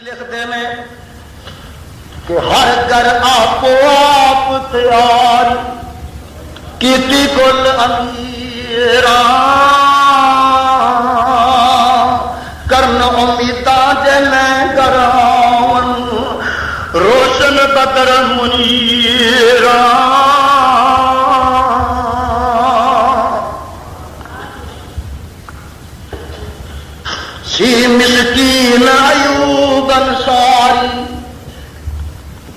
لکھتے ہیں کہ ہر گھر آپ تیار کیتی کل امیراں کرن امیداں جے میں کراون روشن بدر منیراں سی مسکین ایوب انصاری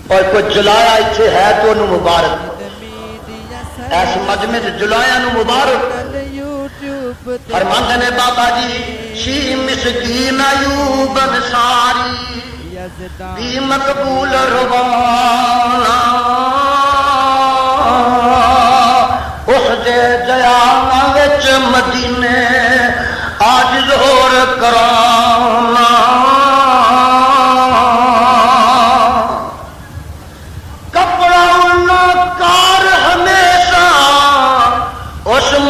اور کوئی جلایا اتنے ہے تو انہوں مبارک ایس مجمع جلایا نو مبارک فرماندے نے بابا جی شی مسکین ایوب انصاری بھی مقبول روانا اس دے جیانا وچ مدینے آج ظہور کرانا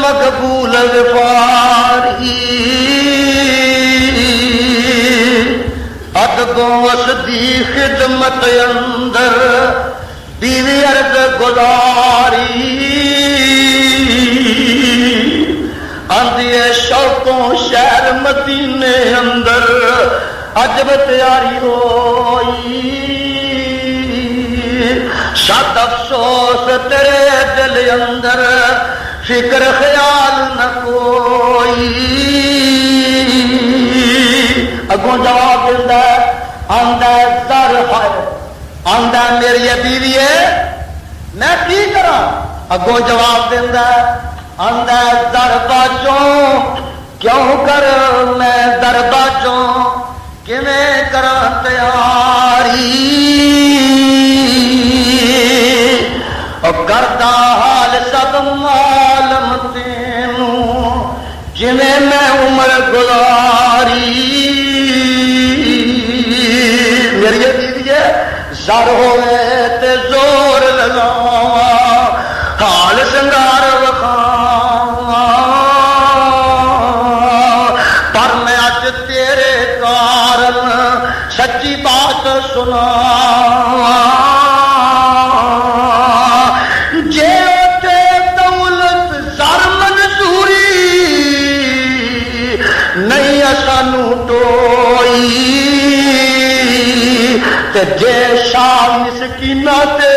مقبول وفاری ادبوں اس دی خدمت اندر بیوی عرض گزاری آندی شوقوں شہر مدینے اندر عجب تیاری ہوئی شاد افسوس تیرے دل اندر فکر خیال نہ کوئی اگوں جواب دیتا ہے آندا در ہے آندا میری بیوی ہے میں کی کراں اگوں جواب دیتا ہے آندا در باجوں کیوں کر میں در باجوں کیویں کراں تیاری اور کردا حال سب معلوم تینوں جویں میں عمر گزاری میری بیوی زر ہوئے تے زور لگاواں حال سنگار وکھاواں پر میں اج تیرے کارن سچی بات سناواں جے شام مسکینہ تے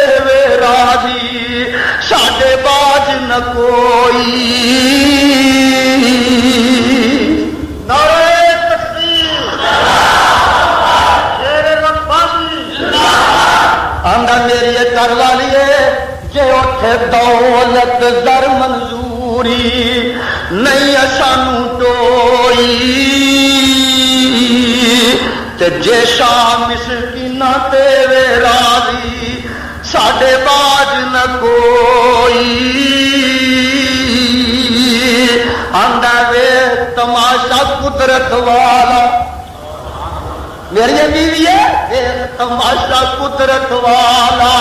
راضی ساڈے باج نہ کوئی نعرہ تکبیر شیر ربانی آندا میری گھر والی جے اٹھے دولت زر منظوری نہیں سانو ٹوئی تے جے شام مسکینہ تے راضی ساڈے باج نہ کوئی آندا وے تماشا قدرت والا میری بیوی ہے تماشا قدرت والا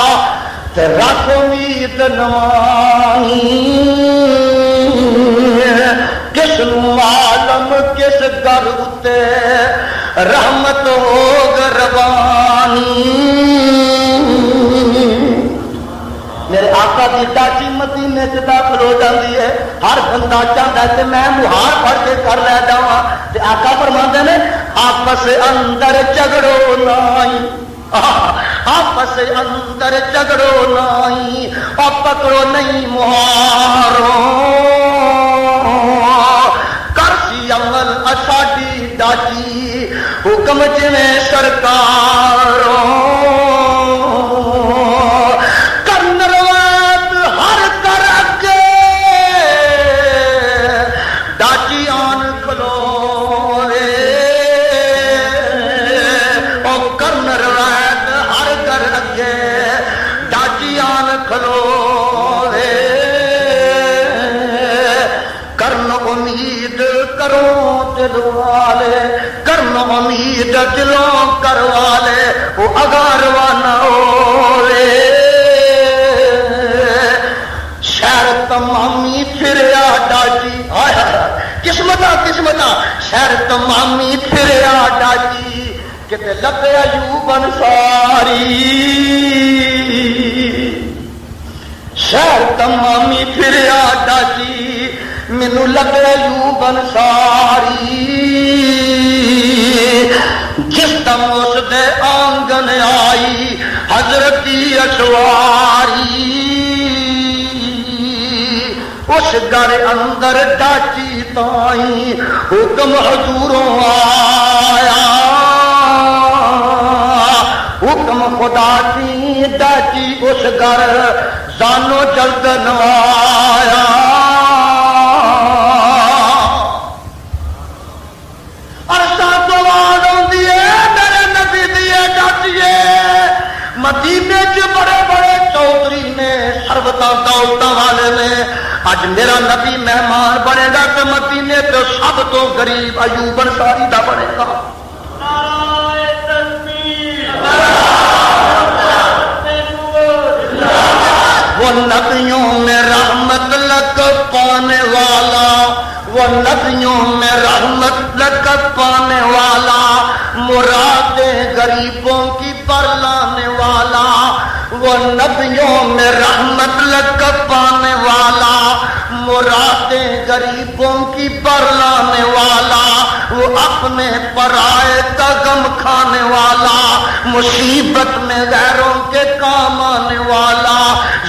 تے رکھ امید نمانی کس نو عالم کس گھر اتے رحمت ہوگ ربانی میرے آقا کی ڈاچی مدینے سے داخل ہو جاتی ہے ہر بندہ چاہتا ہے کہ میں مہار پڑھ کے کر لے جاواں تے آقا فرماندے نے آپس اندر جھگڑو نائی آپس اندر جھگڑو نائی اور پکڑو نہیں مہاروں کرسی عمل اساڈی ڈاچی حکم جویں سرکاروں کرن روایت ہر کر اگے ڈاچی آن کھلوے او کرن روایت ہر کر اگے ڈاچی آن کھلوے کرن امید کرو دل والے کرن امید دلوں کر والے وہ اگاروا نہ ہوئے شہر تمامی پھریا ڈاچی قسمت قسمت شہر تمامی پھریا ڈاچی کتے لگے ایوب انصاری شہر تمامی پھریا ڈاچی مینو لگے ایوب انصاری جس دم اس دے آنگن آئی حضرتی اشواری اس گھر اندر ڈاچی تائیں حکم حضوروں آیا حکم خدا کی ڈاچی اس گھر زانو جلد نوایا عرصہ دوان ہوندی ہے میرے نبی دیے ڈاچیے مدینے چ بڑے بڑے چودھری نے سربتاں دولتاں والے نے اج میرا نبی مہمان بنے گا تو مدینے تو سب تو غریب ایوب انصاری دا بنے گا وہ نبیوں میں رحمت لگ پانے والا وہ نبیوں میں رحمت لگ پانے والا مرادیں غریبوں کی پر لانے والا وہ نبیوں میں رحمت لگ پانے والا مرادیں غریبوں کی پر لانے والا وہ اپنے پرائے کا غم کھانے والا مصیبت میں غیروں کے کام آنے والا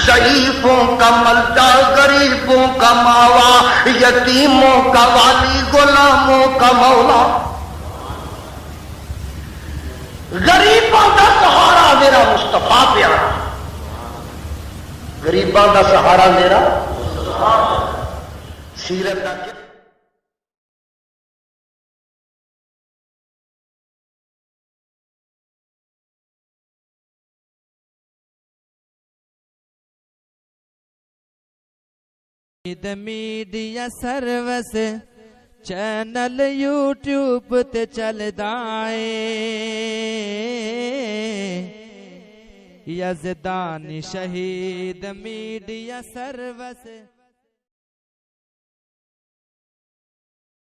ضعیفوں کا ملجا غریبوں کا ماوا یتیموں کا والی غلاموں کا مولا غریبوں کا سہارا میرا مصطفیٰ پیارا غریبوں کا سہارا میرا سیرت کا میڈیا سروس چینل یوٹیوب تے چلدا اے یزدانی شہید میڈیا سروس